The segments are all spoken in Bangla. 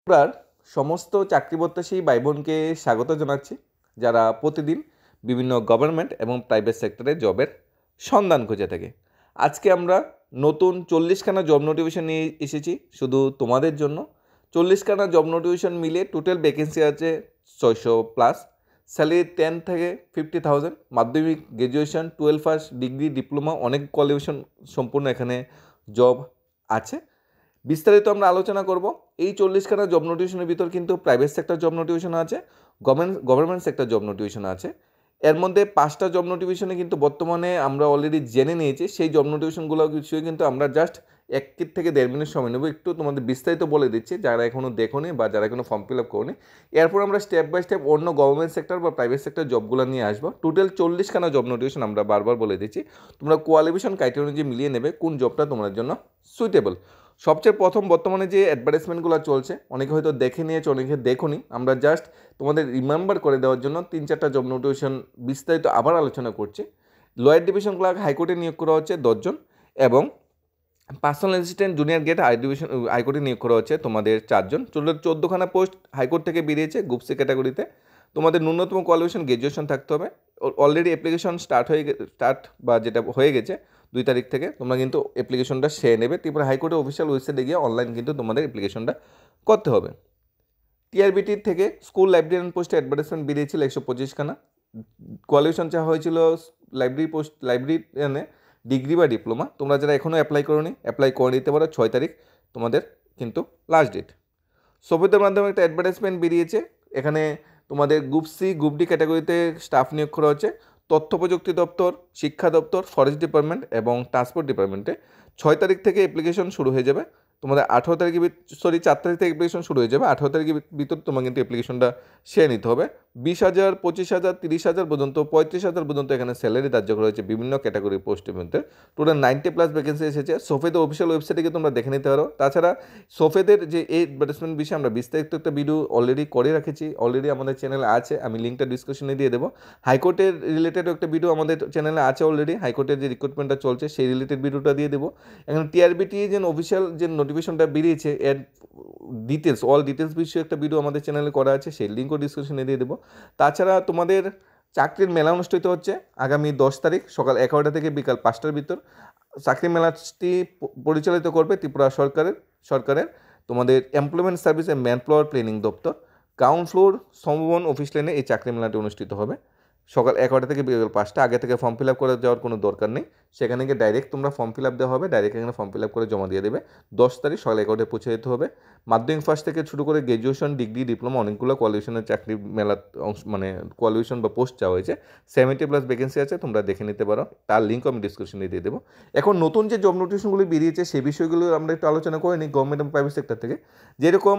ত্রিপুরার সমস্ত চাকরি প্রত্যাশী ভাই বোনকে স্বাগত জানাচ্ছি, যারা প্রতিদিন বিভিন্ন গভর্নমেন্ট এবং প্রাইভেট সেক্টরে জবের সন্ধান খুঁজে থাকে। আজকে আমরা নতুন 40খানা জব নোটিফিকেশন নিয়ে এসেছি শুধু তোমাদের জন্য। 40খানা জব নোটিফিকেশন মিলে টোটাল ভ্যাকেন্সি আছে 600+। স্যালারি 10 থেকে 50,000। মাধ্যমিক, গ্র্যাজুয়েশন, 12 পাস, ডিগ্রি, ডিপ্লোমা, অনেক কোয়ালিফিকেশন সম্পূর্ণ এখানে জব আছে। বিস্তারিত আমরা আলোচনা করব। এই 40খানা জব নোটিফিকেশনের ভিতর কিন্তু প্রাইভেট সেক্টর জব নোটিফিকেশন আছে, গভর্নমেন্ট সেক্টর জব নোটিফিকেশন আছে। এর মধ্যে 5টা জব নোটিফিকেশনে কিন্তু বর্তমানে আমরা অলরেডি জেনে নিয়েছি। সেই জব নোটিফিকেশনগুলো বিষয়ে কিন্তু আমরা জাস্ট 1 থেকে 1.5 মিনিট সময় নেব। একটু তোমাদের বিস্তারিত বলে দিচ্ছি, যারা এখনও দেখোনি বা যারা এখনও ফর্ম ফিল আপ করোনি। এরপর আমরা স্টেপ বাই স্টেপ অন্য গভর্নমেন্ট সেক্টর বা প্রাইভেট সেক্টর জবগুলো নিয়ে আসবো। টোটাল 40খানা জব নোটিফিকেশন আমরা বারবার বলে দিচ্ছি। তোমরা কোয়ালিফিকেশন ক্রাইটেরিয়া অনুযায়ী মিলিয়ে নেবে কোন জবটা তোমাদের জন্য সুইটেবল। সবচেয়ে প্রথম বর্তমানে যে অ্যাডভার্টাইজমেন্টগুলো চলছে, অনেকে হয়তো দেখে নিয়েছে, অনেকে দেখোনি। আমরা জাস্ট তোমাদের রিমেম্বার করে দেওয়ার জন্য 3-4টা জব নোটিফিকেশন বিস্তারিত আবার আলোচনা করছি। লোয়ার ডিভিশন ক্লার্ক হাইকোর্টে নিয়োগ করা হচ্ছে 10 জন, এবং পার্সোনাল অ্যাসিস্ট্যান্ট জুনিয়র গেট হাইকোর্টে নিয়োগ করা হচ্ছে তোমাদের 4 জন। 14খানা পোস্ট হাইকোর্ট থেকে বেরিয়েছে গ্রুপ সি ক্যাটাগরিতে। তোমাদের ন্যূনতম কোয়ালিফিকেশন গ্র্যাজুয়েশন থাকতে হবে। অলরেডি অ্যাপ্লিকেশন স্টার্ট বা যেটা হয়ে গেছে 2 তারিখ থেকে। তোমরা কিন্তু অ্যাপ্লিকেশনটা সেরে নেবে। ত্রিপুরা হাইকোর্টের অফিসিয়াল ওয়েবসাইটে গিয়ে অনলাইন কিন্তু তোমাদের অ্যাপ্লিকেশনটা করতে হবে। টিআরবিটির থেকে স্কুল লাইব্রেরিয়ান পোস্টে অ্যাডভার্টাইজমেন্ট বেরিয়েছিল 125খানা। কোয়ালিফিকেশন চাওয়া হয়েছিল লাইব্রেরিয়ানে ডিগ্রি বা ডিপ্লোমা। তোমরা যারা এখনও অ্যাপ্লাই করোনি, অ্যাপ্লাই করে নিতে পারো। 6 তারিখ তোমাদের কিন্তু লাস্ট ডেট। সোফিতের মাধ্যমে একটা অ্যাডভার্টাইজমেন্ট বেরিয়েছে। এখানে তোমাদের গ্রুপ সি, গ্রুপ ডি ক্যাটাগরিতে স্টাফ নিয়োগ করা হচ্ছে তথ্য প্রযুক্তি দপ্তর, শিক্ষা দপ্তর, ফরেস্ট ডিপার্টমেন্ট এবং ট্রান্সপোর্ট ডিপার্টমেন্টে। 6 তারিখ থেকে অ্যাপ্লিকেশন শুরু হয়ে যাবে। তোমাদের 4 তারিখ থেকে অ্যাপ্লিকেশন শুরু হয়ে যাবে। 18 তারিখের ভিতর তোমার কিন্তু অ্যাপ্লিকেশনটা সেরে নিতে হবে। 20,000, 25,000, 30,000 পর্যন্ত, 35,000 পর্যন্ত এখানে স্যালারি ধার্য করা হয়েছে বিভিন্ন ক্যাটাগরি পোস্টের মধ্যে। টোটাল 90+ ভ্যাকেন্সি এসেছে। সোফেদের অফিসিয়াল ওয়েবসাইটে গিয়ে তোমরা দেখে নিতে পারো। তাছাড়া সোফেদের যে এই অ্যাডভার্টাইজমেন্ট বিষয়ে আমরা বিস্তারিত একটা ভিডিও অলরেডি করে রেখেছি, অলরেডি আমাদের চ্যানেলে আছে। আমি লিঙ্কটা ডিসক্রিপশনে দিয়ে দেবো। হাইকোর্টের রিলেটেড একটা ভিডিও আমাদের চ্যানেলে আছে অলরেডি। হাইকোর্টের যে রিক্রুটমেন্টটা চলছে সেই রিলেটেড ভিডিওটা দিয়ে দেবো। এখন টিআরবিটি যে অফিসিয়াল যে নোটিফিকেশনটা বেরিয়েছে এর অল ডিটেলস বিষয়ে একটা ভিডিও আমাদের চ্যানেলে করা আছে, সেই লিঙ্কও ডিসক্রিপশনে দিয়ে দেবো। তাছাড়া তোমাদের চাকরির মেলা অনুষ্ঠিত হচ্ছে আগামী 10 তারিখ সকাল 11টা থেকে বিকাল 5টার ভিতর। চাকরি মেলাটি পরিচালিত করবে ত্রিপুরা সরকারের তোমাদের employment service and man power planning দপ্তর। গ্রাউন্ড ফ্লোর সমভবন অফিস লাইনে এই চাকরি মেলাটি অনুষ্ঠিত হবে সকাল 11টা থেকে বিকাল 5টা। আগে থেকে ফর্ম ফিল আপ করে যাওয়ার কোনো দরকার নেই। সেখানে গিয়ে ডাইরেক্ট তোমরা ফর্ম ফিল আপ দেওয়া হবে, ডাইরেক্ট এখানে ফর্ম ফিল আপ করে জমা দিয়ে দেবে। 10 তারিখ সকাল 11টায় পৌঁছে যেতে হবে। মাধ্যমিক ফার্স্ট থেকে শুরু করে গ্র্যাজুয়েশন, ডিগ্রি, ডিপ্লোমা অনেকগুলো কোয়ালিফিকেশনের চাকরি মেলা মানে কোয়ালিফিকেশন বা পোস্ট চাওয়া হয়েছে। 70+ ভ্যাকেন্সি আছে, তোমরা দেখে নিতে পারো। তার লিঙ্ক আমি ডিসক্রিপশনে দিয়ে দেবো। এখন নতুন যে জব নোটিফিকেশনগুলি বেরিয়েছে সেই বিষয়গুলো আমরা একটু আলোচনা করে নিই গভর্নমেন্ট এবং প্রাইভেট সেক্টর থেকে। যেরকম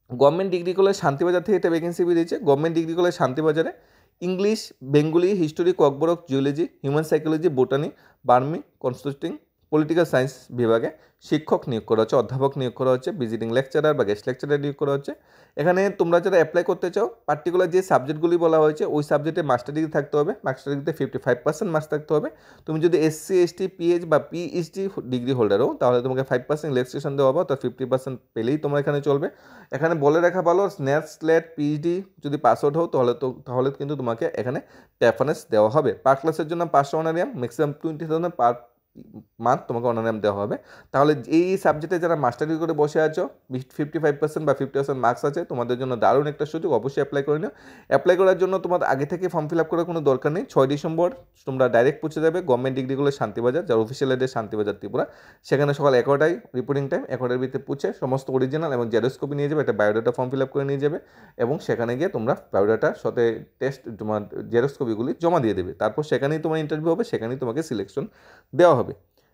গভর্নমেন্ট ডিগ্রি কলেজ শান্তিবাজার থেকে একটা ভ্যাকেন্সি বেরিয়েছে। গভর্নমেন্ট ডিগ্রি কলেজ শান্তিবাজারে English, Bengali, history, Kokborok, geology, human psychology, botany, বার্মি, কনস্টিটিউটিং, পলিটিক্যাল সায়েন্স বিভাগে শিক্ষক নিয়োগ করা হচ্ছে, অধ্যাপক নিয়োগ করা হচ্ছে, ভিজিটিং লেকচারার বা গেস্ট লেকচারার নিয়োগ করা হচ্ছে। এখানে তোমরা যারা অ্যাপ্লাই করতে চাও, পার্টিকুলার যে সাবজেক্টগুলি বলা হয়েছে ওই সাবজেক্টে মাস্টার ডিগ্রি থাকতে হবে। মাস্টার ডিগ্রিতে 55% মার্কস থাকতে হবে। তুমি যদি এসসি, এসটি, পিএইচ বা পিএইচডি ডিগ্রি হোল্ডার হও তাহলে তোমাকে 5% রিল্যাক্সেশন দেওয়া হবে, অর্থাৎ 50% পেলেই তোমরা এখানে চলবে। এখানে বলে রাখা ভালো, স্ন্যাট, স্লেট, পিএইচডি যদি পাস আউট হও তাহলে কিন্তু তোমাকে এখানে প্রেফারেন্স দেওয়া হবে। পার ক্লাসের জন্য 500 অনারিয়াম, ম্যাক্সিমাম 20,000 পার মান্থ তোমাকে অনারিয়াম দেওয়া হবে। তাহলে এই সাবজেক্টে যারা মাস্টার ডিগ্রি করে বসে আছো, 55% বা 50% মার্কস আছে, তোমাদের জন্য দারুণ একটা সুযোগ। অবশ্যই অ্যাপ্লাই করে নিও। অ্যাপ্লাই করার জন্য তোমার আগে থেকে ফর্ম ফিল আপ করার কোনো দরকার নেই। 6 ডিসেম্বর তোমরা ডাইরেক্ট পৌঁছে যাবে গভর্নমেন্ট ডিগ্রিগুলো শান্তিবাজার, যার অফিসিয়াল অ্যাড্রেস শান্তিবাজার ত্রিপুরা। সেখানে সকাল 11টায় রিপোর্টিং টাইম, 11টার ভিতরে পৌঁছে সমস্ত অরিজিনাল এবং জেরক্স কপি নিয়ে যাবে, একটা বায়োডাটা ফর্ম ফিল আপ করে নিয়ে যাবে এবং সেখানে গিয়ে তোমরা বায়োডাটার সাথে টেস্ট তোমার জেরক্স কপিগুলি জমা দিয়ে দেবে। তারপর সেখানেই তোমার ইন্টারভিউ হবে, সেখানেই তোমাকে সিলেকশন দেওয়া হবে।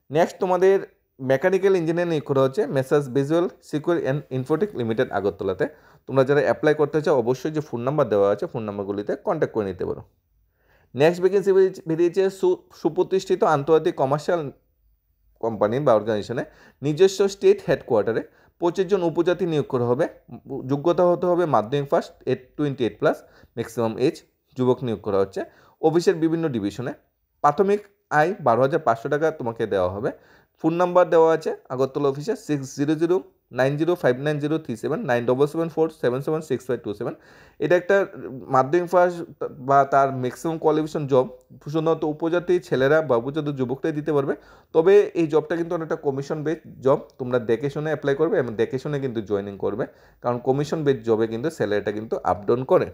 নেক্সট তোমাদের মেকানিক্যাল ইঞ্জিনিয়ার নিয়োগ করা হচ্ছে messrs Visual Secure and Infotech Limited আগরতলাতে। তোমরা যারা অ্যাপ্লাই করতে চাও অবশ্যই যে ফোন নাম্বার দেওয়া আছে ফোন নাম্বারগুলিতে কন্ট্যাক্ট করে নিতে পারো। নেক্সট ভ্যাকেন্সি বেরিয়েছে সুপ্রতিষ্ঠিত আন্তর্জাতিক কমার্শিয়াল কোম্পানি বা অর্গানাইজেশনে নিজস্ব স্টেট হেডকোয়ার্টারে 25 জন উপজাতি নিয়োগ করা হবে। যোগ্যতা হতে হবে মাধ্যমিক ফার্স্ট, 28+, ম্যাক্সিমাম এজ। যুবক নিয়োগ করা হচ্ছে অফিসের বিভিন্ন ডিভিশনে। প্রাথমিক আয় 12,500 টাকা তোমাকে দেওয়া হবে। ফোন নাম্বার দেওয়া আছে আগরতলা অফিসে 6001 90590379 9774776527। এটা একটা মাধ্যমিক পাস বা তার ম্যাক্সিমাম কোয়ালিফিকেশন জব শুধুমাত্র উপজাতি ছেলেরা বা উপজাতি যুবকরাই দিতে পারবে। তবে এই জবটা কিন্তু অনেকটা কমিশন বেস জব, তোমরা দেখে শুনে অ্যাপ্লাই করবে এবং দেখে শুনে কিন্তু জয়েনিং করবে, কারণ কমিশন বেস জবে কিন্তু স্যালারিটা কিন্তু আপ ডাউন করে।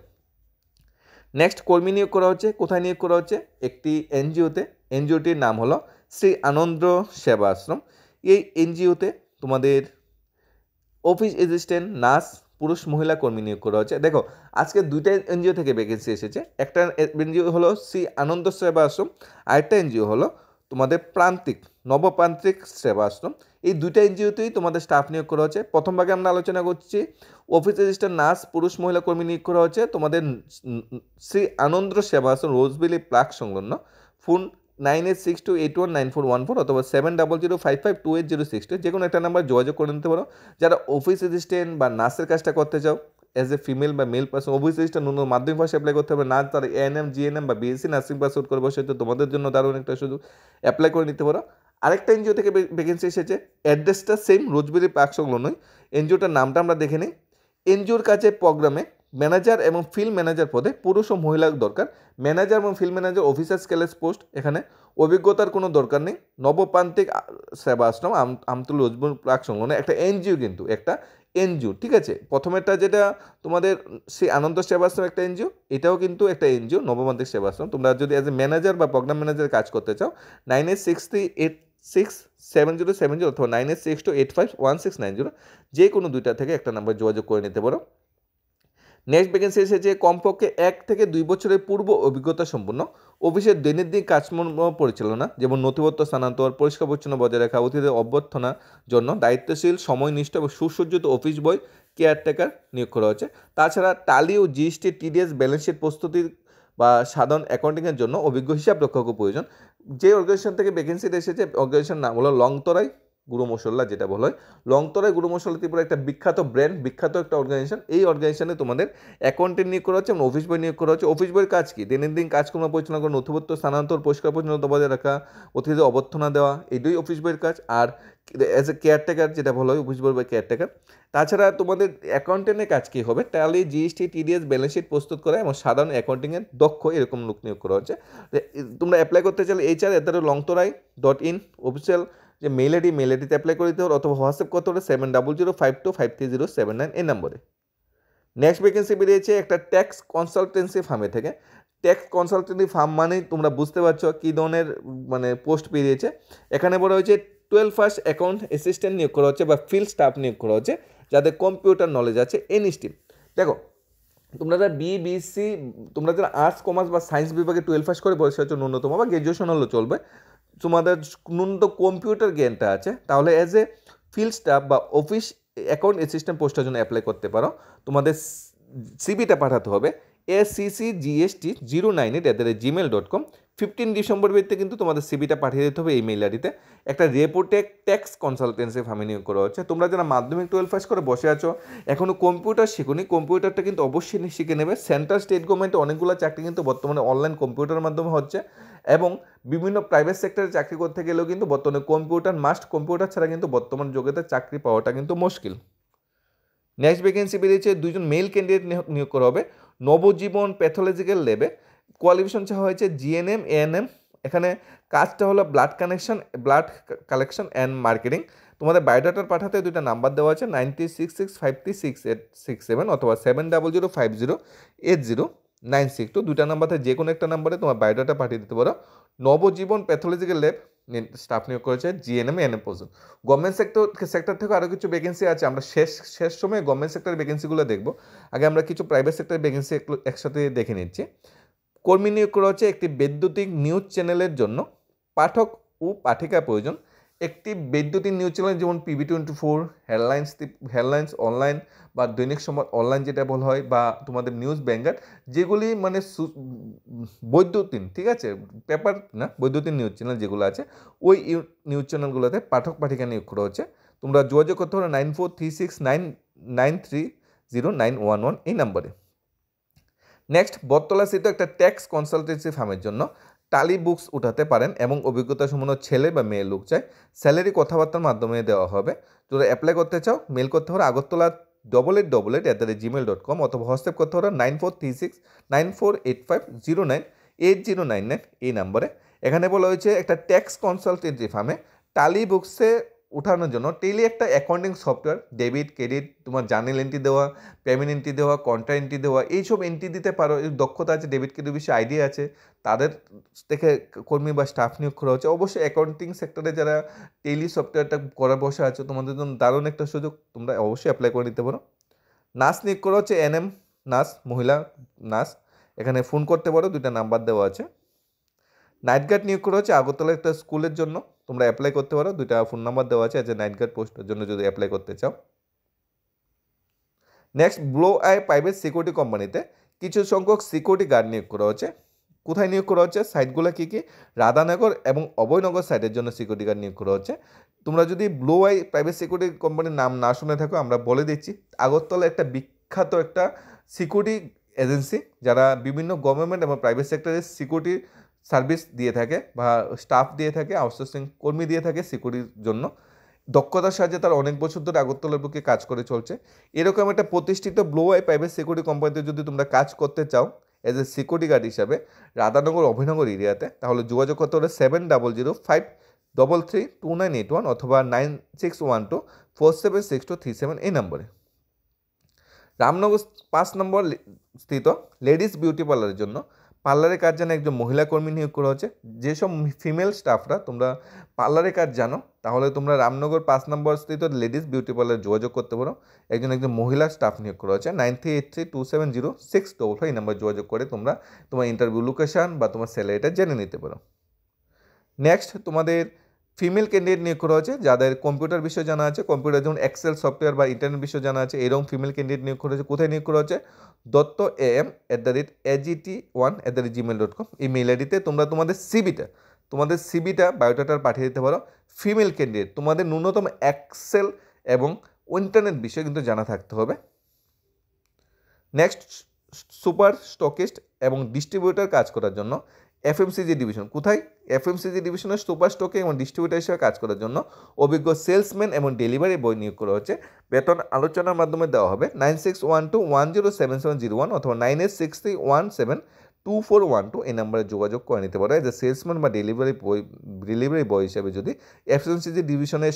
নেক্সট কর্মী নিয়োগ করা হচ্ছে, কোথায় নিয়োগ করা হচ্ছে? একটি এনজিওতে। এনজিওটির নাম হলো শ্রী আনন্দ সেবা আশ্রম। এই এনজিওতে তোমাদের অফিস অ্যাসিস্ট্যান্ট, নার্স, পুরুষ মহিলা কর্মী নিয়োগ করা হচ্ছে। দেখো আজকে দুইটা এনজিও থেকে ভ্যাকেন্সি এসেছে। একটা এনজিও হলো শ্রী আনন্দ সেবা আশ্রম, আরেকটা এনজিও হলো তোমাদের নবপ্রান্তিক সেবা আশ্রম। এই দুইটা এনজিওতেই তোমাদের স্টাফ নিয়োগ করা হচ্ছে। প্রথম ভাগে আমরা আলোচনা করছি অফিস অ্যাসিস্ট্যান্ট, নার্স, পুরুষ মহিলা কর্মী নিয়োগ করা হচ্ছে তোমাদের শ্রী আনন্দ সেবা আশ্রম, রোজবেলি প্লাক সংলগ্ন। ফোন 9862819414 অথবা 7005528062, যে কোনো একটা নাম্বার যোগাযোগ করে নিতে পারো। যারা অফিস অ্যাসিস্ট্যান্ট বা নার্সের কাজটা করতে চাও অ্যাজ এ ফিমেল বা মেল পার্সন, অফিস অ্যাসিস্ট্যান্ট ন্যূনতম মাধ্যমিক পাশে অ্যাপ্লাই করতে হবে, না তারা এএনএম, জিএনএম বা বিএসসি নার্সিং পাস আউট করে বসে, তো তোমাদের জন্য দারুণ একটা সুযোগ, অ্যাপ্লাই করে নিতে পারো। আরেকটা এনজিও থেকে ভ্যাকেন্সি এসেছে, অ্যাড্রেসটা সেম, রোজবেরি পার্ক সংলগ্নই। এনজিওটার নামটা আমরা দেখে নিই। এনজিওর কাছে প্রোগ্রামে ম্যানেজার এবং ফিল্ড ম্যানেজার পদে পুরুষ ও মহিলা দরকার। ম্যানেজার এবং ফিল্ড ম্যানেজার অফিসার স্কেলেস পোস্ট। এখানে অভিজ্ঞতার কোনো দরকার নেই। নবপ্রান্তিক সেবা আশ্রম, আমতুল রোজবেরি প্লাক সংলগ্ন একটা এনজিও, কিন্তু একটা এনজিও, ঠিক আছে। প্রথমেরটা যেটা তোমাদের সেই আনন্দ সেবা আশ্রম একটা এনজিও, এটাও কিন্তু একটা এনজিও, নবপ্রান্তিক সেবা আশ্রম। তোমরা যদি অ্যাজ এ ম্যানেজার বা প্রোগ্রাম ম্যানেজার কাজ করতে চাও 9863867070 অথবা 9862851690, যে কোনো দুইটা থেকে একটা নাম্বার যোগাযোগ করে নিতে পারো। নেক্সট ভ্যাকেন্সি এসেছে কমপক্ষে 1 থেকে 2 বছরের পূর্ব অভিজ্ঞতা সম্পন্ন অফিসের দৈনন্দিন কাজকর্ম পরিচালনা, যেমন নথিপত্র স্থানান্তর, পরিষ্কার পরিচ্ছন্ন বজায় রাখা, অতিথিদের অভ্যর্থনার জন্য দায়িত্বশীল, সময়নিষ্ঠ এবং সুসজ্জিত অফিস বয় কেয়ারটেকার নিয়োগ করা হচ্ছে। তাছাড়া টালি ও জিএসটি, টিডিএস, ব্যালেন্স শিট প্রস্তুতির বা সাধারণ অ্যাকাউন্টিংয়ের জন্য অভিজ্ঞ হিসাব রক্ষকও প্রয়োজন। যে অর্গানাইজেশন থেকে ভ্যাকেন্সিটা এসেছে, অর্গানাইজেশন নাম হলো লংতরাই গুঁড়ো মশলা, যেটা বলা হয় লংতরাই গুঁড়ো মশলা, ত্রিপুরা একটা বিখ্যাত ব্র্যান্ড, বিখ্যাত একটা অর্গানাইজেশন। এই অর্গানাইজেশনে তোমাদের অ্যাকাউন্টেন্ট নিয়োগ করা হচ্ছে এবং অফিস বয় নিয়োগ করা হচ্ছে। অফিস বইয়ের কাজ কি? দৈনন্দিন কাজকর্ম পরিচালনা করা, নথিপত্র স্থানান্তর, পরিষ্কার পরিচ্ছন্নতা বজায় রাখা, অতিথিদের অভ্যর্থনা দেওয়া, এটাই অফিস বইয়ের কাজ। আর অ্যাজ এ কেয়ারটেকার, যেটা বলা হয় অফিস বই বা কেয়ারটেকার। তাছাড়া তোমাদের অ্যাকাউন্টেন্টের কাজ কী হবে? Tally, GST, TDS, balance sheet প্রস্তুত করা এবং সাধারণ অ্যাকাউন্টিংয়ের দক্ষ, এরকম লোক নিয়োগ করা হচ্ছে। তোমরা অ্যাপ্লাই করতে চাইলে HR@longtorai.in অফিসিয়াল যে মেল আইডিতে অ্যাপ্লাই করে দিতে হবে, অথবা হোয়াটসঅ্যাপ করতে হবে 7005253079 এই নম্বরে। নেক্সট ভ্যাকেন্সি বেরিয়েছে একটা ট্যাক্স কনসালটেন্সি ফার্মে থেকে। ট্যাক্স কনসালটেন্সি ফার্ম মানেই তোমরা বুঝতে পারছো কী ধরনের পোস্ট বেরিয়েছে। এখানে বলা হয়েছে 12 ফার্স্ট অ্যাকাউন্ট অ্যাসিস্ট্যান্ট নিয়োগ করা হচ্ছে বা ফিল্ড স্টাফ নিয়োগ করা হচ্ছে, যাদের কম্পিউটার নলেজ আছে, এনি স্ট্রিম। দেখো তোমরা যারা বিএসসি, তোমরা যারা আর্টস, কমার্স বা সায়েন্স বিভাগে 12 পাস করে বসে আছো, ন্যূনতম বা গ্র্যাজুয়েশন হলেও চলবে, তোমাদের ন্যূনতম কম্পিউটার জ্ঞানটা আছে, তাহলে অ্যাজ এ ফিল্ড স্টাফ বা অফিস অ্যাকাউন্ট অ্যাসিস্ট্যান্ট পোস্টের জন্য অ্যাপ্লাই করতে পারো। তোমাদের সিভিটা পাঠাতে হবে ACCGST098@gmail.com। 15 ডিসেম্বর ভিত্তিতে কিন্তু তোমাদের সিভিটা পাঠিয়ে দিতে হবে এই মেইল আইডিতে। একটা রেপোটেক ট্যাক্স কনসালটেন্সি ফার্মে নিয়োগ করা হচ্ছে। তোমরা যারা মাধ্যমিক 12 পাস করে বসে আছো, এখনও কম্পিউটার শিখুনি, কম্পিউটারটা কিন্তু অবশ্যই শিখে নেবে। সেন্ট্রাল স্টেট গভর্নমেন্টে অনেকগুলো চাকরি কিন্তু বর্তমানে অনলাইন কম্পিউটারের মাধ্যমে হচ্ছে, এবং বিভিন্ন প্রাইভেট সেক্টরে চাকরি করতে গেলেও কিন্তু বর্তমানে কম্পিউটার মাস্ট। কম্পিউটার ছাড়া কিন্তু বর্তমান যুগেতে চাকরি পাওয়াটা কিন্তু মুশকিল। নেক্সট ভ্যাকেন্সি বেরিয়েছে 2 জন মেল ক্যান্ডিডেট নিয়োগ করা হবে নবজীবন প্যাথোলজিক্যাল ল্যাবে। কোয়ালিফিকেশন চাওয়া হয়েছে জিএনএম, এএনএম। এখানে কাজটা হলো ব্লাড কালেকশন অ্যান্ড মার্কেটিং। তোমাদের বায়োডাটার পাঠাতে 2টা নাম্বার দেওয়া আছে 9665368667 অথবা 7050508096। 2টা নাম্বারে যে কোনো একটা নাম্বারে তোমার বায়োডাটা পাঠিয়ে দিতে পারো। নবজীবন প্যাথোলজিক্যাল ল্যাব স্টাফ নিয়োগ করেছে জিএনএম, এএনএম পর্যন্ত। গভর্নমেন্ট সেক্টর থেকে আরও কিছু ভ্যাকেন্সি আছে, আমরা শেষ সময়ে গভর্নমেন্ট সেক্টরের ভ্যাকেন্সিগুলো দেখব। আগে আমরা কিছু প্রাইভেট সেক্টরের ভ্যাকেন্সি একসাথে দেখে নিচ্ছি। কর্মী নিয়োগ করা হচ্ছে একটি বৈদ্যুতিক নিউজ চ্যানেলের জন্য পাঠক ও পাঠিকা প্রয়োজন। একটি বৈদ্যুতিক নিউজ চ্যানেল যেমন PB24, হেডলাইন্স অনলাইন বা দৈনিক সংবাদ অনলাইন যেটা বলা হয়, বা তোমাদের নিউজ ব্যাঙ্গার, যেগুলি বৈদ্যুতিন, ঠিক আছে, পেপার না, বৈদ্যুতিন নিউজ চ্যানেল যেগুলো আছে, ওই নিউজ চ্যানেলগুলোতে পাঠক পাঠিকা নিয়োগ করা হচ্ছে। তোমরা যোগাযোগ করতে পারো 943699309111 এই নম্বরে। নেক্সট বটতলাস্থিত একটা ট্যাক্স কনসালটেন্সি ফার্মের জন্য টালি বুকস উঠাতে পারেন এবং অভিজ্ঞতা সম্পন্ন ছেলে বা মেয়ে লোক চাই। স্যালারি কথাবার্তার মাধ্যমে দেওয়া হবে। তোমরা অ্যাপ্লাই করতে চাও মেল করতে পারো আগরতলা 8888@gmail.com অথবা হোয়াটসঅ্যাপ করতে পারো 94369485098099 এই নাম্বারে। এখানে বলা হয়েছে একটা ট্যাক্স কনসালটেন্সি ফার্মে টালি বুকসে উঠানোর জন্য টেলি একটা অ্যাকাউন্টিং সফটওয়্যার, ডেবিট ক্রেডিট, তোমার জার্নাল এন্ট্রি দেওয়া, পেমেন্ট এন্ট্রি দেওয়া, কন্ট্রা এন্ট্রি দেওয়া, এইসব এন্ট্রি দিতে পারো। এই দক্ষতা আছে, ডেবিট ক্রেডিট বিষয়ে আইডিয়া আছে, তাদের থেকে কর্মী বা স্টাফ নিয়োগ করা হচ্ছে। অবশ্যই অ্যাকাউন্টিং সেক্টরে যারা টেলি সফটওয়্যারটা করার বসে আছে তোমাদের জন্য দারুণ একটা সুযোগ, তোমরা অবশ্যই অ্যাপ্লাই করে নিতে পারো। নার্স নিয়োগ করা হচ্ছে এনএম নার্স, মহিলা নার্স। এখানে ফোন করতে পারো, 2টা নাম্বার দেওয়া আছে। নাইট গার্ড নিয়োগ করা হচ্ছে আগরতলা একটা স্কুলের জন্য, তোমরা অ্যাপ্লাই করতে পারো, 2টা ফোন নাম্বার দেওয়া আছে যে নাইট গার্ড পোস্টের জন্য যদি অ্যাপ্লাই করতে চাও। নেক্সট, ব্লো আই প্রাইভেট সিকিউরিটি কোম্পানিতে কিছু সংখ্যক সিকিউরিটি গার্ড নিয়োগ করা হচ্ছে। কোথায় নিয়োগ করা হচ্ছে, সাইটগুলো কী কী, রাধানগর এবং অভয়নগর সাইটের জন্য সিকিউরিটি গার্ড নিয়োগ করা হচ্ছে। তোমরা যদি ব্লো আই প্রাইভেট সিকিউরিটি কোম্পানির নাম না শুনে থাকো, আমরা বলে দিচ্ছি, আগরতলা একটা বিখ্যাত একটা সিকিউরিটি এজেন্সি, যারা বিভিন্ন গভর্নমেন্ট এবং প্রাইভেট সেক্টরের সিকিউরিটি সার্ভিস দিয়ে থাকে বা স্টাফ দিয়ে থাকে, আউটসোর্সিং কর্মী দিয়ে থাকে সিকিউরিটির জন্য। দক্ষতার সাহায্যে তারা অনেক বছর ধরে আগরতলার বুকে কাজ করে চলছে। এরকম একটা প্রতিষ্ঠিত ব্লো আই প্রাইভেট সিকিউরিটি কোম্পানিতে যদি তোমরা কাজ করতে চাও এজ এ সিকিউরিটি গার্ড হিসাবে রাধানগর অভিনগর এরিয়াতে, তাহলে যোগাযোগ করতে হলে 7005332981 অথবা 9612476237 এই নম্বরে। রামনগর 5 নম্বর স্থিত লেডিস বিউটি পার্লারের জন্য পার্লারের কাজ জানা একজন মহিলা কর্মী নিয়োগ করা হচ্ছে। যেসব ফিমেল স্টাফরা তোমরা পার্লারের কাজ জানো, তাহলে তোমরা রামনগর 5 নম্বর স্থিত লেডিস বিউটি পার্লারে যোগাযোগ করতে পারো। একজন মহিলা স্টাফ নিয়োগ করা হচ্ছে। 9383270655 এই নাম্বার যোগাযোগ করে তোমরা তোমার ইন্টারভিউ লোকেশান বা তোমার স্যালারিটা জেনে নিতে পারো। নেক্সট, তোমাদের ফিমেল ক্যান্ডিডেট নিয়োগ করা হচ্ছে যাদের কম্পিউটার বিষয় জানা আছে, কম্পিউটার যেমন এক্সেল সফটওয়্যার বা ইন্টারনেট বিষয় জানা আছে, এরকম ফিমেল ক্যান্ডিডেট নিয়োগ করা হচ্ছে। কোথায় নিয়োগ করা হচ্ছে, dottam@agt1@gmail.com এই মেল আইডিতে তোমরা তোমাদের সিবিটা বায়োডাটা পাঠিয়ে দিতে পারো। ফিমেল ক্যান্ডিডেট, তোমাদের ন্যূনতম এক্সেল এবং ইন্টারনেট বিষয় কিন্তু জানা থাকতে হবে। নেক্সট, সুপার স্টকিস্ট এবং ডিস্ট্রিবিউটার কাজ করার জন্য এফএমসিজি ডিভিশন। কোথায়, এফএমসিজি ডিভিশনের সুপার স্টকে এবং ডিস্ট্রিবিউটার হিসেবে কাজ করার জন্য অভিজ্ঞ সেলসম্যান এবং ডেলিভারি বয় নিয়োগ করা হচ্ছে। বেতন আলোচনার মাধ্যমে দেওয়া হবে। 9612107701 অথবা 9863172412 এই নাম্বারে যোগাযোগ করে নিতে পারো। যে সেলসম্যান বা ডেলিভারি বয় হিসেবে যদি এফএমসিজি ডিভিশনের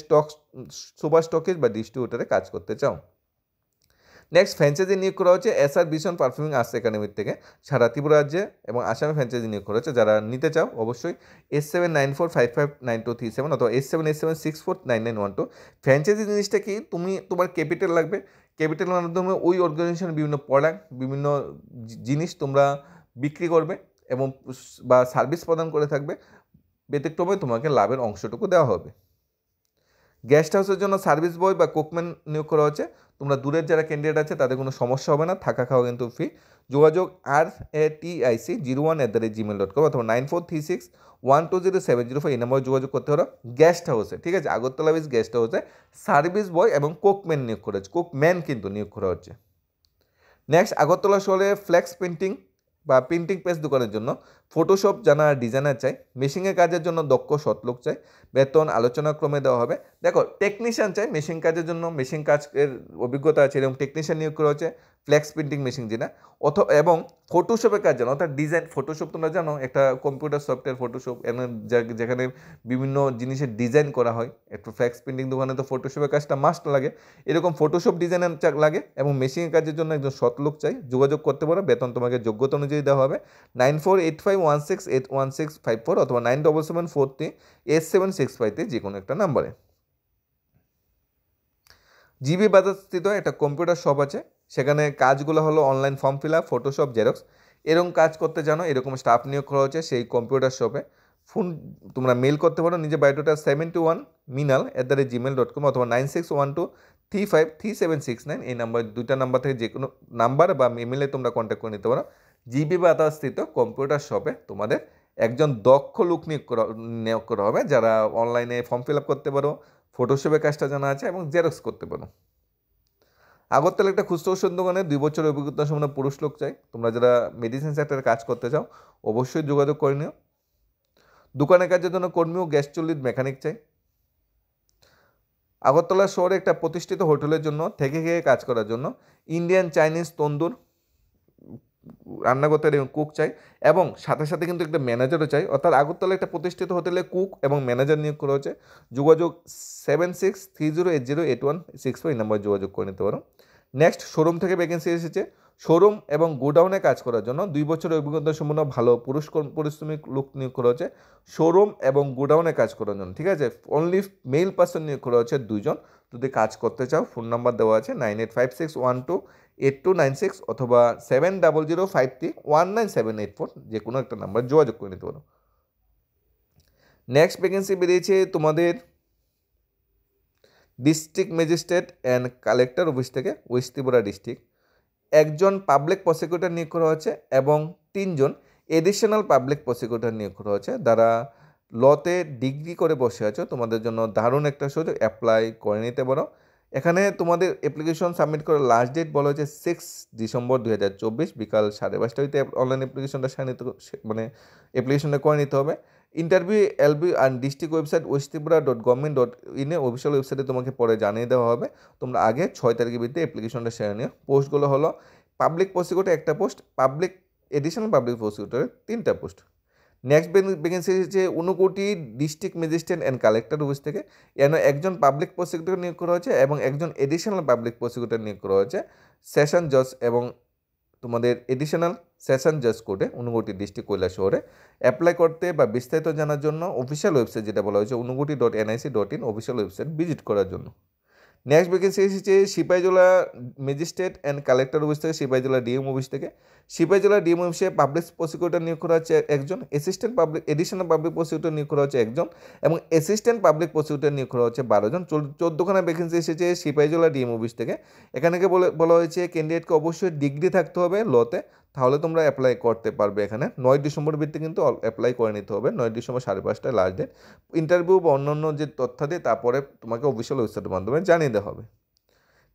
সুপার স্টকিস্ট বা ডিস্ট্রিবিউটারে কাজ করতে চাও। নেক্সট, ফ্র্যাঞ্চাইজি নিয়োগ করা হচ্ছে এসআর ভিশন পারফিউমিং আর্টস একাডেমির থেকে সারা ত্রিপুরা রাজ্যে এবং আসামে ফ্র্যাঞ্চাইজি নিয়োগ করা হচ্ছে। যারা নিতে চাও অবশ্যই 8794559237 অথবা 8787649912। ফ্র্যাঞ্চাইজি জিনিসটা কি, তোমার ক্যাপিটাল লাগবে, ক্যাপিটালের মাধ্যমে ওই অর্গানাইজেশনের বিভিন্ন প্রোডাক্ট, বিভিন্ন জিনিস তোমরা বিক্রি করবে এবং বা সার্ভিস প্রদান করে থাকবে, ব্যতিক্রমে তোমাকে লাভের অংশটুকু দেওয়া হবে। গেস্ট হাউসের জন্য সার্ভিস বয় বা কুকম্যান নিয়োগ করা হচ্ছে। তোমরা দূরের যারা ক্যান্ডিডেট আছে তাদের কোনো সমস্যা হবে না, থাকা খাওয়া কিন্তু ফ্রি। যোগাযোগ RATIC01@gmail.com অথবা 9436120705 এই নম্বরে যোগাযোগ করতে পারো। গেস্ট হাউসে, ঠিক আছে, আগরতলা বেস গেস্ট হাউসে সার্ভিস বয় এবং কুকম্যান নিয়োগ করা হচ্ছে, কুকম্যান কিন্তু নিয়োগ করা হচ্ছে। নেক্সট, আগরতলা শহরে ফ্লেক্স প্রিন্টিং বা প্রিন্টিং প্রেস দোকানের জন্য ফটোশপ জানা ডিজাইনার চাই। মেশিনের কাজের জন্য দক্ষ সৎলোক চাই। বেতন আলোচনা ক্রমে দেওয়া হবে। দেখো, টেকনিশিয়ান চাই মেশিন কাজের জন্য, মেশিন কাজের অভিজ্ঞতা আছে এরকম টেকনিশিয়ান নিয়োগ করা হচ্ছে। ফ্লেক্স প্রিন্টিং মেশিন যেটা এবং ফটোশপের কাজ জানো, অর্থাৎ ডিজাইন। ফটোশপ তোমরা জানো একটা কম্পিউটার সফটওয়্যার ফটোশপ, যেখানে বিভিন্ন জিনিসের ডিজাইন করা হয়। একটু ফ্লেক্স প্রিন্টিং দোকানে তো ফটোশপের কাজটা মাস্ট লাগে, এরকম ফটোশপ ডিজাইনার লাগে এবং মেশিনের কাজের জন্য একজন সৎলোক চাই। যোগাযোগ করতে পারো, বেতন তোমাকে যোগ্যতা অনুযায়ী দেওয়া হবে। 9485168165 অথবা 9774387653 যে কোনো একটা নাম্বারে। জিবি বাজারস্থিত একটা কম্পিউটার শপ আছে, সেখানে কাজগুলো হলো online form fill up, Photoshop, xerox, এরকম কাজ করতে জানো, এরকম স্টাফ নিয়োগ করা হচ্ছে সেই কম্পিউটার শপে। ফোন তোমরা মেল করতে পারো নিজে বায়োডাটা 71minal@gmail.com অথবা 9612353769 এই নাম্বার, 2টা নাম্বার থেকে যে কোনো নাম্বার বা ইমেলে তোমরা কন্ট্যাক্ট করে নিতে পারো। জিবি বাজারস্থিত কম্পিউটার শপে তোমাদের একজন দক্ষ লোক নিয়োগ করা হবে, যারা অনলাইনে ফর্ম ফিল আপ করতে পারো, ফটোশপের কাজটা জানা আছে এবং জেরক্স করতে পারো। আগরতলা একটা খুচরো ওষুধ দোকানে 2 বছরের অভিজ্ঞতা সম্পন্ন পুরুষ লোক চাই। তোমরা যারা মেডিসিন সেক্টরে কাজ করতে চাও অবশ্যই যোগাযোগ করে নিও। দোকানে কাজের জন্য কর্মী ও গ্যাস চুল্লির মেকানিক চাই। আগরতলা শহরে একটা প্রতিষ্ঠিত হোটেলের জন্য থেকে খেয়ে কাজ করার জন্য ইন্ডিয়ান চাইনিজ তন্দুর রান্না করতে কুক চাই, এবং সাথে সাথে কিন্তু একটা ম্যানেজারও চাই। অর্থাৎ আগরতলা একটা প্রতিষ্ঠিত হোটেলে কুক এবং ম্যানেজার নিয়োগ করা হচ্ছে। যোগাযোগ 7630808164 এই নাম্বারে যোগাযোগ করে নিতে পারো। নেক্সট, শোরুম থেকে ভ্যাকেন্সি এসেছে। শোরুম এবং গোডাউনে কাজ করার জন্য 2 বছরের অভিজ্ঞতা সম্পন্ন ভালো পরিশ্রমিক লোক নিয়োগ করা হচ্ছে শোরুম এবং গোডাউনে কাজ করার জন্য। ঠিক আছে, অনলি মেল পার্সন নিয়োগ করা হচ্ছে 2 জন। যদি কাজ করতে চাও ফোন নাম্বার দেওয়া আছে 9856128296 অথবা 7005319784, যে কোনো একটা নাম্বার যোগাযোগ করে নিতে পারো। নেক্সট ভ্যাকেন্সি বেরিয়েছে তোমাদের district magistrate and collector office থেকে, ওয়েস্ট ত্রিপুরা ডিস্ট্রিক্ট। একজন পাবলিক প্রসিকিউটর নিয়োগ করা হচ্ছে এবং 3 জন এডিশনাল পাবলিক প্রসিকিউটর নিয়োগ করা হচ্ছে। যারা লতে ডিগ্রি করে বসে আছো, তোমাদের জন্য দারুণ একটা সুযোগ, অ্যাপ্লাই করে নিতে পারো। এখানে তোমাদের অ্যাপ্লিকেশন সাবমিট করার লাস্ট ডেট বলা হয়েছে 6 ডিসেম্বর 2024 বিকাল 5:30 হইতে অনলাইন অ্যাপ্লিকেশনটা অ্যাপ্লিকেশনটা করে নিতে হবে। ইন্টারভিউ এলবি আর ডিস্ট্রিক্ট ওয়েবসাইট westtripura.government.in অফিসিয়াল ওয়েবসাইটে তোমাকে পরে জানিয়ে দেওয়া হবে। তোমরা আগে 6 তারিখের ভিত্তিতে অ্যাপ্লিকেশনটা সেরে নিও। পোস্টগুলো হলো পাবলিক প্রসিকিউটর 1টা পোস্ট, পাবলিক এডিশনাল পাবলিক প্রসিকিউটরের 3টা পোস্ট। নেক্সট ভ্যাকেন্সি হচ্ছে Unakoti district magistrate and collector office থেকে। এখানে একজন পাবলিক প্রসিকিউটর নিয়োগ করা হয়েছে এবং একজন এডিশনাল পাবলিক প্রসিকিউটর নিয়োগ করা হয়েছে সেশন জজ এবং তোমাদের এডিশনাল সেশন জাজ কোর্টে ঊনকোটি ডিস্ট্রিক্ট কৈলাসহরে। অ্যাপ্লাই করতে বা বিস্তারিত জানার জন্য অফিসিয়াল ওয়েবসাইট যেটা বলা হয়েছে unukoti.nic.in অফিসিয়াল ওয়েবসাইট ভিজিট করার জন্য। নেক্সট ভ্যাকেন্সি এসেছে Sepahijala magistrate and collector office থেকে, সিপাহীজলা ডিএম অফিস থেকে। সিপাহীজলা ডিএম অফিসে পাবলিক প্রসিকিউটর নিয়োগ করা হচ্ছে একজন, assistant public additional public prosecutor নিয়োগ করা হচ্ছে একজন এবং অ্যাসিস্ট্যান্ট পাবলিক প্রসিকিউটর নিয়োগ করা হচ্ছে 12 জন। 14খানা ভ্যাকেন্সি এসেছে সিপাহীজলা ডিএম অফিস থেকে। এখানে বলা হয়েছে ক্যান্ডিডেটকে অবশ্যই ডিগ্রি থাকতে হবে লতে, তাহলে তোমরা অ্যাপ্লাই করতে পারবে। এখানে 9 ডিসেম্বর ভিত্তিতে কিন্তু অ্যাপ্লাই করে নিতে হবে। 9 ডিসেম্বর 5:30 লাস্ট ডেট। ইন্টারভিউ বা অন্যান্য যে তথ্যাদি তারপরে তোমাকে অফিসিয়াল ওয়েবসাইটের মাধ্যমে জানিয়ে দেওয়া হবে।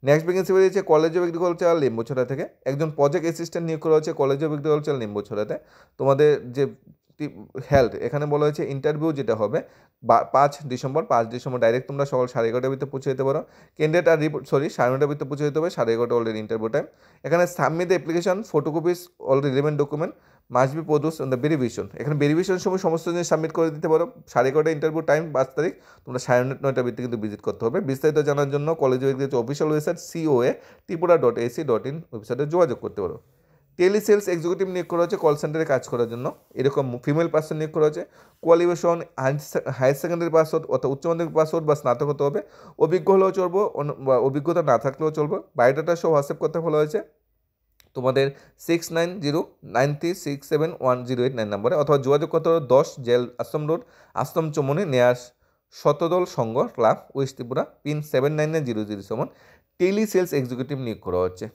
নেক্সট ভ্যাকেন্সি বেরিয়েছে কলেজ অফ এগ্রিকালচার লিম্বুছড়া থেকে। একজন প্রজেক্ট অ্যাসিস্ট্যান্ট নিয়োগ করা হচ্ছে কলেজ অফ এগ্রিকালচার লিম্বুছড়াতে। তোমাদের যে হেলথ, এখানে বলা হয়েছে ইন্টারভিউ যেটা হবে 5 ডিসেম্বর ডাইরেক্ট তোমরা সকাল 11:30 ভিতরে পৌঁছে যেতে পারো। ক্যান্ডিডেট আর 9:30 ভিতরে পৌঁছে যেতে হবে, 11:30 অলরেডি ইন্টারভিউ টাইম। এখানে submit the application photocopies all relevant document must be produce on the verification. এখানে ভেরিফিকেশন সময় সমস্ত জিনিস সাবমিট করে দিতে পারো। 11:30 ইন্টারভিউ টাইম 5 তারিখ, তোমরা 9:30 ভিত্তিতে কিন্তু ভিজিট করতে হবে। বিস্তারিত জানার জন্য কলেজ অফিসিয়াল ওয়েবসাইট coa.tripura.ac.in ওয়েবসাইটে যোগাযোগ করতে পারো। টেলি সেলস এক্সিকিউটিভ নিয়োগ করা হচ্ছে কল সেন্টারে কাজ করার জন্য। এরকম ফিমেল পার্সন নিয়োগ করা হচ্ছে। Qualification higher secondary pass out অর্থাৎ উচ্চ মাধ্যমিক পাস আউট বা স্নাতক হতে হবে। অভিজ্ঞ হলেও চলবো বা অভিজ্ঞতা না থাকলেও চলবে। বায়োডাটা সহ হোয়াটসঅ্যাপ করতে বলা হয়েছে তোমাদের 6909367108 নাম্বারে, অথবা যোগাযোগ করতে হবে 10 জেল আশ্রম road, Ashram Chowmuhani, near Shatadal Sangha club, west Tripura, pin 799007। Tele sales executive নিয়োগ করা হচ্ছে।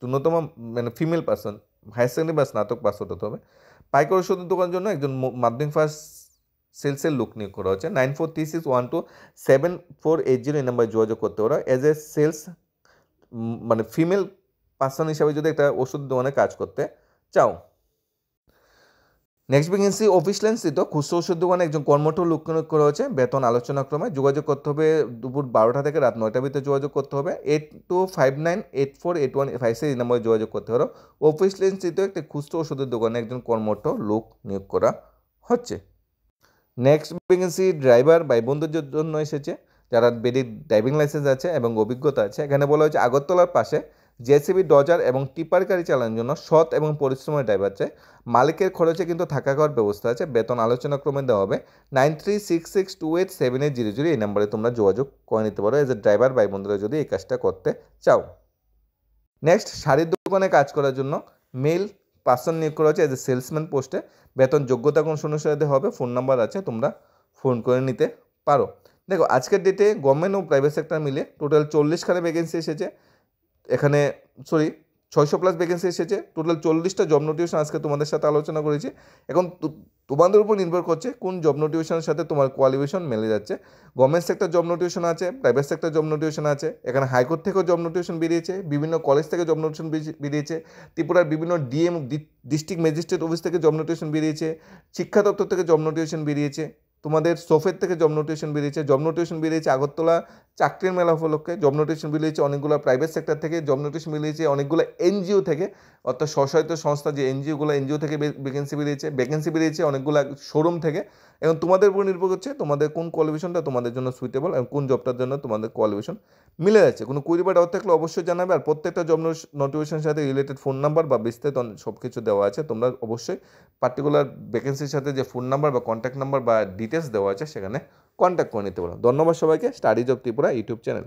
ন্যূনতম মানে ফিমেল পার্সন হায়ার সেকেন্ডারি বা স্নাতক পাস আউট হতে হবে। পাইকারি ওষুধের দোকানের জন্য একজন মাধ্যমিক ফার্স্ট সেলসের লোক নিয়োগ করা হচ্ছে। 9436127480 এই নাম্বারে যোগাযোগ করতে পারো। এজ এ সেলস মানে ফিমেল পার্সন হিসাবে যদি একটা ওষুধ দোকানে কাজ করতে চাও। নেক্সট ভ্যাকেন্সি অফিস লাইন স্থিত খুচরো ওষুধ দোকানে একজন কর্মঠ লোক নিয়োগ করা হচ্ছে। বেতন আলোচনাক্রমে। যোগাযোগ করতে হবে দুপুর 12টা থেকে রাত 9টার ভিতরে যোগাযোগ করতে হবে। 8259848156 এই নম্বরে যোগাযোগ করতে পারো। অফিস লাইন স্থিত একটি খুচরো ওষুধের দোকানে একজন কর্মঠ লোক নিয়োগ করা হচ্ছে। নেক্সট ভ্যাকেন্সি ড্রাইভার ভাই বন্ধুদের জন্য এসেছে যারা ড্রাইভিং লাইসেন্স আছে এবং অভিজ্ঞতা আছে। এখানে বলা হয়েছে আগরতলার পাশে জেসিবি ডজার এবং টিপার গাড়ি চালানোর জন্য সৎ এবং পরিশ্রমের ড্রাইভার চাই। মালিকের খরচে কিন্তু থাকা খাওয়ার ব্যবস্থা আছে। বেতন আলোচনাক্রমে দেওয়া হবে। 9366287800 এই নাম্বারে তোমরা যোগাযোগ করে নিতে পারো এজ এ ড্রাইভার ভাই বন্ধুরা যদি এই কাজটা করতে চাও। নেক্সট শাড়ির দোকানে কাজ করার জন্য মেল পার্সন নিয়োগ করা হচ্ছে এজ এ সেলসম্যান পোস্টে। বেতন যোগ্যতা কোন অনুসারে হবে, ফোন নাম্বার আছে, তোমরা ফোন করে নিতে পারো। দেখো আজকের ডেটে গভর্নমেন্ট ও প্রাইভেট সেক্টর মিলে টোটাল 40খানা ভ্যাকেন্সি এসেছে। এখানে 600+ ভ্যাকেন্সি এসেছে, টোটাল 40টা জব নোটিফিকেশন আজকে তোমাদের সাথে আলোচনা করেছি। এখন তোমাদের উপর নির্ভর করছে কোন জব নোটিফিকেশনের সাথে তোমার কোয়ালিফিকেশন মিলে যাচ্ছে। গভর্নমেন্ট সেক্টর জব নোটিফিকেশন আছে, প্রাইভেট সেক্টর জব নোটিফিকেশন আছে, এখানে হাইকোর্ট থেকেও জব নোটিফিকেশন বেরিয়েছে, বিভিন্ন কলেজ থেকে জব নোটিফিকেশন বেরিয়েছে, ত্রিপুরার বিভিন্ন ডিএম ডিস্ট্রিক্ট ম্যাজিস্ট্রেট অফিস থেকে জব নোটিফিকেশন বেরিয়েছে, শিক্ষা দপ্তর থেকে জব নোটিফিকেশন বেরিয়েছে, তোমাদের সোফের থেকে জব নোটিফিকেশন বেরিয়েছে আগরতলা চাকরির মেলা উপলক্ষে, জব নোটিফিকেশন বেরিয়েছে অনেকগুলো প্রাইভেট সেক্টর থেকে, জব নোটিফিকেশন বেরিয়েছে অনেকগুলো এনজিও থেকে, অর্থাৎ স্বশাসিত সংস্থা যে এনজিও থেকে ভ্যাকেন্সি বেরিয়েছে অনেকগুলো শোরুম থেকে। এবং তোমাদের উপর নির্ভর করছে তোমাদের কোন কোয়ালিফিকেশনটা তোমাদের জন্য সুইটেবল এবং কোন জবটার জন্য তোমাদের কোয়ালিফিকেশন মিলে যাচ্ছে। কোনো কুইরি বা ডাউট থাকলে অবশ্যই জানাবে। আর প্রত্যেকটা জব নোটিফিকেশনের সাথে রিলেটেড ফোন নাম্বার বা বিস্তারিত সব কিছু দেওয়া আছে, তোমরা অবশ্যই পার্টিকুলার ভ্যাকেন্সির সাথে যে ফোন নাম্বার বা কন্ট্যাক্ট নাম্বার বা ডিটেলস দেওয়া আছে সেখানে কন্ট্যাক্ট করে নিতে পারো। ধন্যবাদ সবাইকে। Study job Tripura YouTube channel.